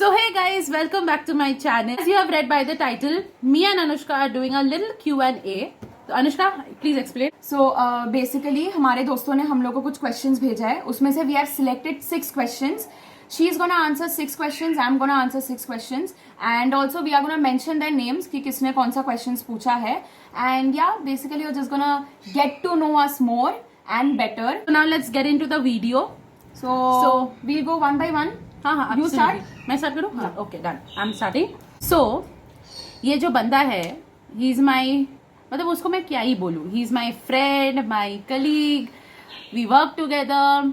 So hey guys, welcome back to my channel. As you have read by the title, me and Anushka are doing a little Q&A. So Anushka, please explain. So basically हमारे दोस्तों ने हम लोग को कुछ questions भेजा है, उसमें से we have selected 6 questions. She is gonna answer 6 questions. I'm gonna answer 6 questions, and also we are gonna mention their names कि किसने कौन सा questions पूछा है. And yeah, basically you're just gonna get to know us more and better. So now let's get into the video. So we'll go one by one. हाँ You start. मैं start करूँ? हाँ okay done. I am starting. So ये जो बंदा है, ही is माई, मतलब उसको मैं क्या ही बोलूँ. He is my friend, my colleague, we work together,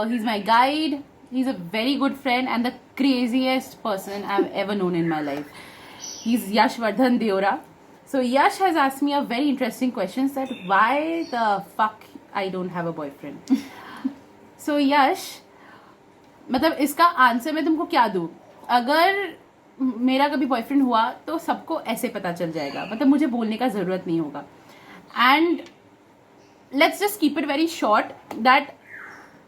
he is my guide. He is a very good friend and the craziest person I've ever known in my life. He's Yash Vardhan Deora. So Yash has asked me a very interesting question that why the fuck I don't have a boyfriend. So Yash, मतलब इसका answer मैं तुमको क्या दूँ. अगर मेरा कभी boyfriend हुआ तो सबको ऐसे पता चल जाएगा, मतलब मुझे बोलने का जरूरत नहीं होगा. And let's just keep it very short that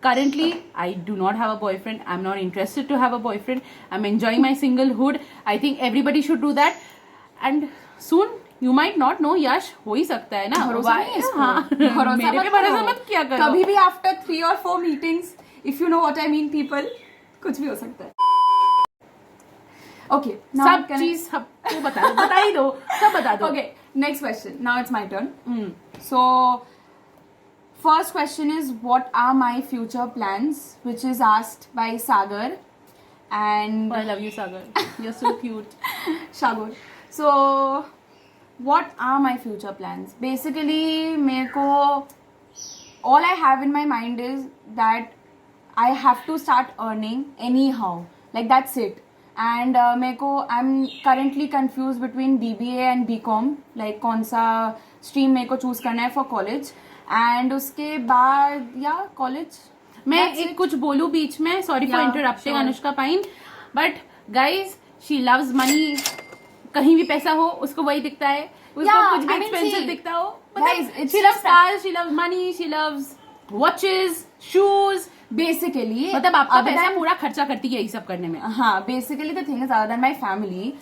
currently I do not have a boyfriend. I'm not interested to have a boyfriend. I'm enjoying my singlehood. I think everybody should do that. And soon you might not know. Yash, हो ही सकता है ना. भरोसा नहीं है इस पे. हाँ, मेरे पे भरोसा मत किया करो. कभी भी after 3 or 4 meetings, if you know what I mean, people, कुछ भी हो सकता है. Okay, now सब चीज सबको बता ही दो, सब बता दो. Okay, next question. Now it's my turn. So first question is, what are my future plans, which is asked by Sagar. And I love you, Sagar. You're so cute. Sagar. So what are my future plans? Basically मेरे को all I have in my mind is that I have to start earning anyhow, like that's it. And मेरे को I'm currently confused between BBA and BCom, like कौन सा stream मेरे को choose करना है for college. एंड उसके बाद या कॉलेज. मैं एक कुछ बोलूं बीच में, sorry for interrupting Anushka pine, but guys she loves money. कहीं भी पैसा हो उसको वही दिखता है, उसको कुछ भी एक्सपेंसिव दिखता हो. She loves cars, she loves money, she loves watches, shoes. Basically मतलब आपका पैसा पूरा खर्चा करती है ये सब करने में. हाँ, basically the thing is other than my family.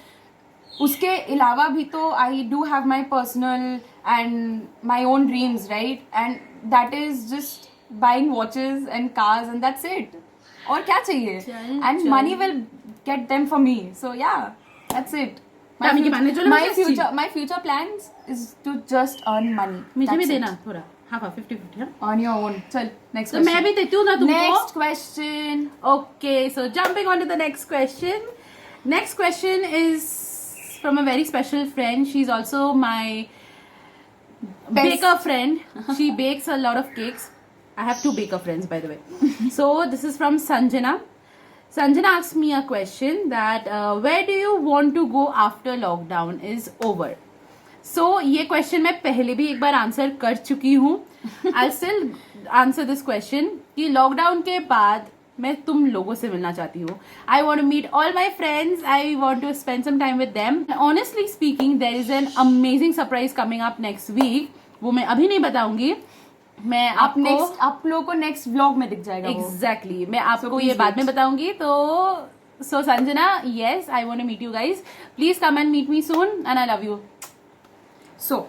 उसके अलावा भी तो I do have my personal and my own dreams, right? And that is just buying watches and cars and that's it. और क्या चाहिए? And money will get them for me. So ya, that's it. My future plans is to just earn money. मुझे भी देना थोड़ा, हाँ 50-50. On your own. चल next question. मैं भी देती हूँ ना तुमको. Next question. Okay, so jumping on to the next question. Next question is from a very special friend. She's also my baker friend. She bakes a lot of cakes. I have 2 baker friends, by the way. So this is from Sanjana. Sanjana asked me a question that where do you want to go after lockdown is over? So ये question मैं पहले भी एक बार answer कर चुकी हूँ. I'll still answer this question कि lockdown के बाद मैं तुम लोगों से मिलना चाहती हूँ. I want to meet all my friends. I want to spend some time with them. And honestly speaking, there is an amazing surprise coming up next week. वो मैं अभी नहीं बताऊंगी. मैं आप लोगों को नेक्स्ट व्लॉग में दिख जाएगा. Exactly. मैं आपको ये बाद में बताऊंगी. तो so Sanjana, yes, I want to meet you guys. Please come and meet me soon, and I love you. So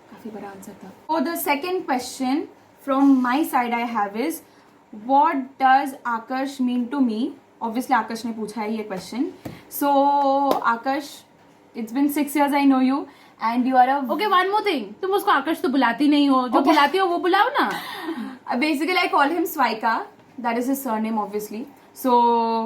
काफी बड़ा आंसर था. So the second question from my side I have is, what does Akash mean to me? Obviously Akash ने पूछा है ये question. So Akash, it's been 6 years I know you and you are a... Okay, one more thing. तुम उसको आकाश तो बुलाती नहीं हो. जो बुलाती हो वो बुलाओ ना. Basically I call him Swaika. That is his surname obviously. So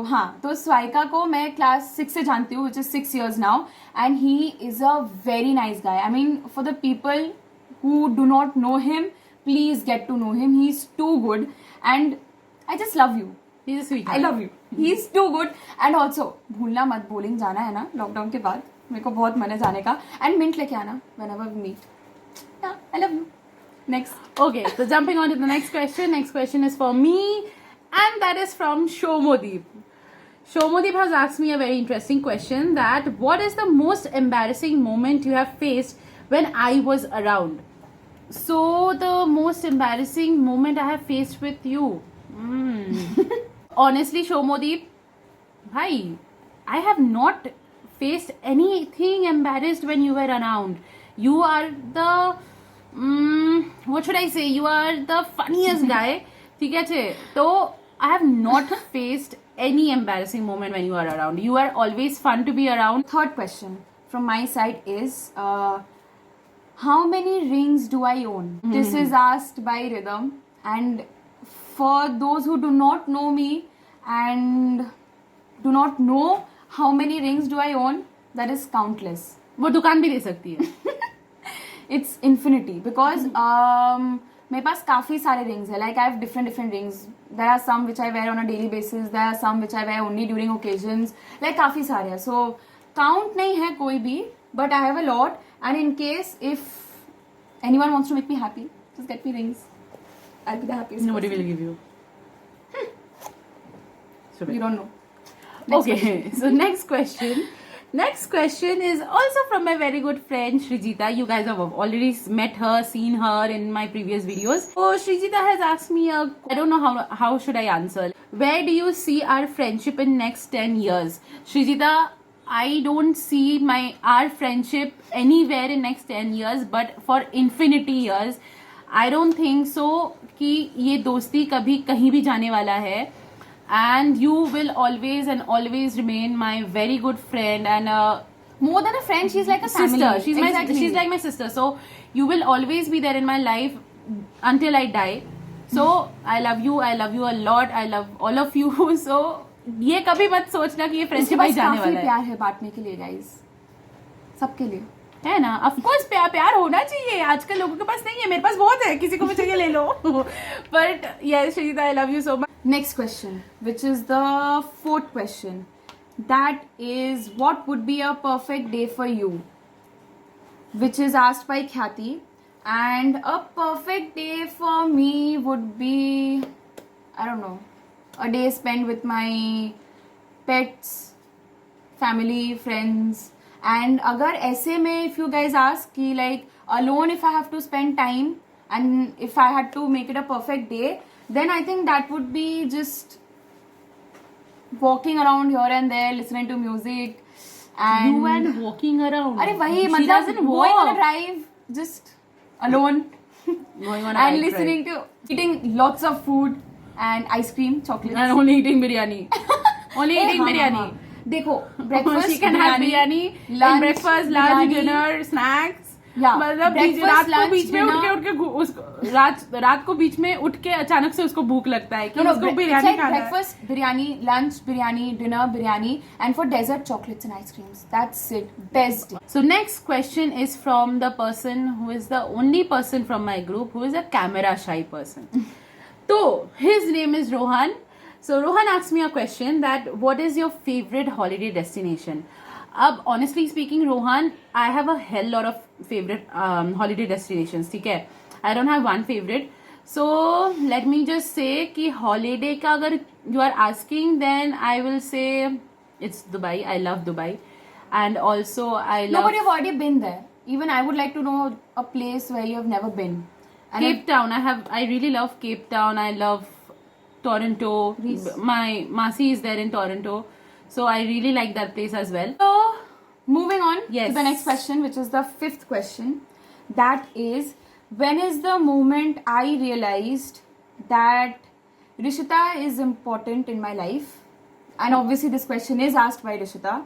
हाँ, तो स्वाइका को मैं class 6 से जानती हूँ, which is 6 years now, and he is a very nice guy. I mean, for the people who do not know him, please get to know him. He's too good and I just love you. He's a sweet. I love you. He's too good. And also भूलना मत, bowling जाना है ना lockdown के बाद. मेरे को बहुत मन है जाने का. And mint लेके आना whenever we meet. Yeah, I love you. Next. Okay, so jumping on to the next question. Next question is for me, and that is from Shomodeep. Shomodeep has asked me a very interesting question that what is the most embarrassing moment you have faced when I was around? So the most embarrassing moment I have faced with you. Honestly, Shomodeep, भाई I have not faced anything embarrassed when you were around. You are the what should I say? You are the funniest guy. ठीक है तो I have not faced any embarrassing moment when you are around. You are always fun to be around. Third question from my side is how many rings do I own? This is asked by Rhythm, and for those who do not know me and do not know how many rings do I own, that is countless. वो दुकान भी दे सकती है. It's infinity because मेरे पास काफी सारे rings है. Like I have different rings. There are some which I wear on a daily basis. There are some which I wear only during occasions. Like काफी सारे हैं. So count नहीं है कोई भी, but I have a lot. And in case if anyone wants to make me happy, just get me rings. I'll be the happiest. Nobody person. will give you. You don't know. Okay, so next question. Next question is also from my very good friend Shrijita. You guys have already met her, seen her in my previous videos. So Shrijita has asked me, I don't know how should I answer. Where do you see our friendship in next 10 years? Shrijita, I don't see our friendship anywhere in next 10 years, but for infinity years. I don't think so कि ये दोस्ती कभी कहीं भी जाने वाला है. And you will always and always remain my very good friend and More than a friend, she's like a family. sister. Exactly. She's like my sister. So you will always be there in my life until I die. So I love you a lot. I love all of you. So ये कभी मत सोचना कि ये friendship ही जाने वाला है. प्यार है बांटने के लिए गाइस, सबके लिए है ना. ऑफ कोर्स प्यार होना चाहिए. आजकल लोगों के पास नहीं है, मेरे पास बहुत है. किसी को भी चाहिए ले लो. But yes Srijita, I love you so much. Next question, which is the fourth question. That is, what would be a perfect day for you? Which is asked by Khyati. And a perfect day for me would be, I don't know, a day spent with my pets, family, friends. And agar aise mein, if you guys ask ki like alone, if I have to spend time and if I had to make it a perfect day, then I think that would be just walking around here and there, listening to music, and You and walking around. अरे वही She मतलब doesn't going walk. on a drive, just alone, Going on a and bike listening to eating lots of food and ice cream, chocolates. ride. And only eating biryani. Only eating हाँ, biryani. हाँ, हाँ. देखो breakfast She can have biryani, lunch, breakfast, lunch, biryani. dinner, snacks. Yeah, मतलब breakfast, रात को lunch, बीच में dinner. उठ के उसको रात को बीच में उठ के अचानक से उसको भूख लगता है कि No, उसको it's बिरयानी like खाना है. breakfast, biryani, lunch, biryani, dinner, biryani, and for dessert, chocolates and ice creams. That's it. Best day. So next question is from the person who is the only person from my group who is a camera shy person. So his name is Rohan. So Rohan asked me a question that what is your favorite holiday destination? अब honestly speaking Rohan, I have a hell lot of favorite holiday destinations. ठीक है, I don't have one favorite. So let me just say कि holiday का अगर you are asking, then I will say it's Dubai. I love Dubai, and also I love No, but you've already been there. Even I would like to know a place where you have never been. And Cape Town. I really love Cape Town. I love Toronto. Greece. My Masi is there in Toronto, so I really like that place as well. So, moving on Yes. to the next question, which is the fifth question. That is, when is the moment I realized that Rishita is important in my life? And obviously, this question is asked by Rishita.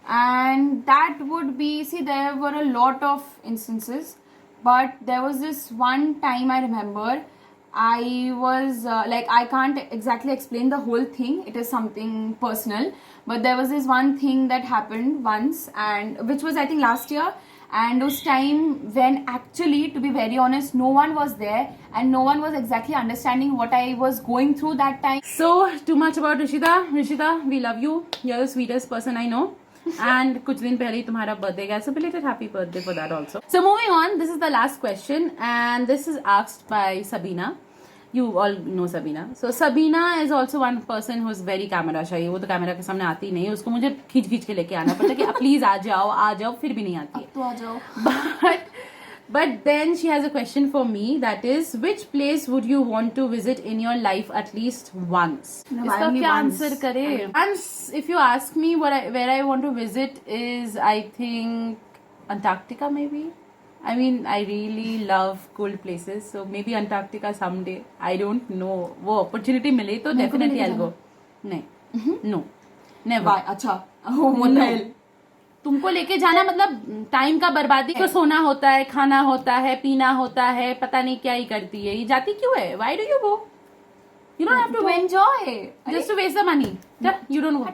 And that would be, see, there were a lot of instances, but there was this one time I remember. I was like, I can't exactly explain the whole thing. It is something personal, but there was this one thing that happened once, and which was I think last year. And those time when actually, to be very honest, no one was there, and no one was exactly understanding what I was going through that time. So too much about Rishita. Rishita, we love you. You're the sweetest person I know. And कुछ दिन पहले ही तुम्हारा birthday गया, so belated happy birthday for that also. So moving on, this is the last question, and this is asked by Sabina. You all know Sabina. So Sabina is also one person who is very camera shy. वो तो camera के सामने आती नहीं है. उसको मुझे खींच के लेके आना पड़ता है कि प्लीज आ जाओ, फिर भी नहीं आती है. तो आ जाओ. But But then she has a question for me, that is, which place would you want to visit in your life at least once? No, इसका only क्या once. आंसर करे? Once, if you ask me where I want to visit is, I think Antarctica maybe. I mean, I really love cold places, so maybe Antarctica someday. I don't know. वो opportunity मिले तो मेरे को भी definitely लेके I'll go. नहीं, no, never. Why? अच्छा. Oh, what the hell? तुमको लेके जाना मतलब टाइम का बर्बादी, तो सोना होता है, खाना होता है, पीना होता है, पता नहीं क्या ही करती है, ये जाती क्यों है? Why do you go? You don't have to To go. enjoy. Just to waste the money. You don't go.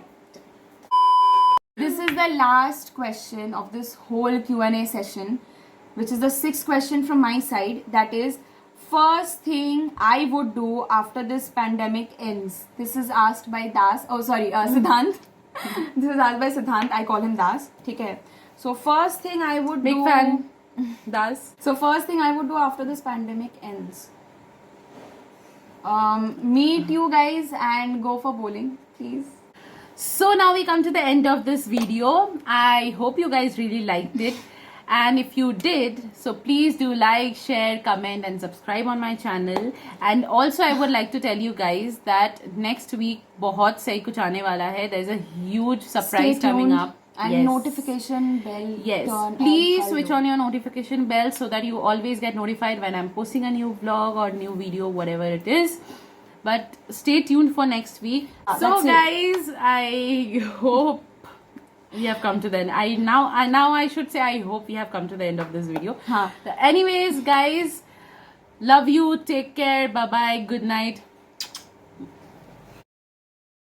This is the last question of this whole Q&A session, which is the 6th question from my side. That is, first thing I would do after this pandemic ends. This is asked by Das. Oh, sorry, Siddhant. This is asked by Siddhant. I call him Das. ठीक है. So first thing I would Big do. fan. Das. So first thing I would do after this pandemic ends. Meet you guys and go for bowling, please. So now we come to the end of this video. I hope you guys really liked it. And if you did, so please do like, share, comment and subscribe on my channel. And also I would like to tell you guys that next week बहुत सही कुछ आने वाला है. There's a huge surprise Stay coming tuned up. and Yes. notification bell. Yes, turn please on switch on your notification bell so that you always get notified when I'm posting a new vlog or new video, whatever it is. But stay tuned for next week. So that's it. guys, I hope we have come to the end. Now I should say I hope we have come to the end of this video. हाँ. Anyways, guys, love you. Take care. Bye bye. Good night.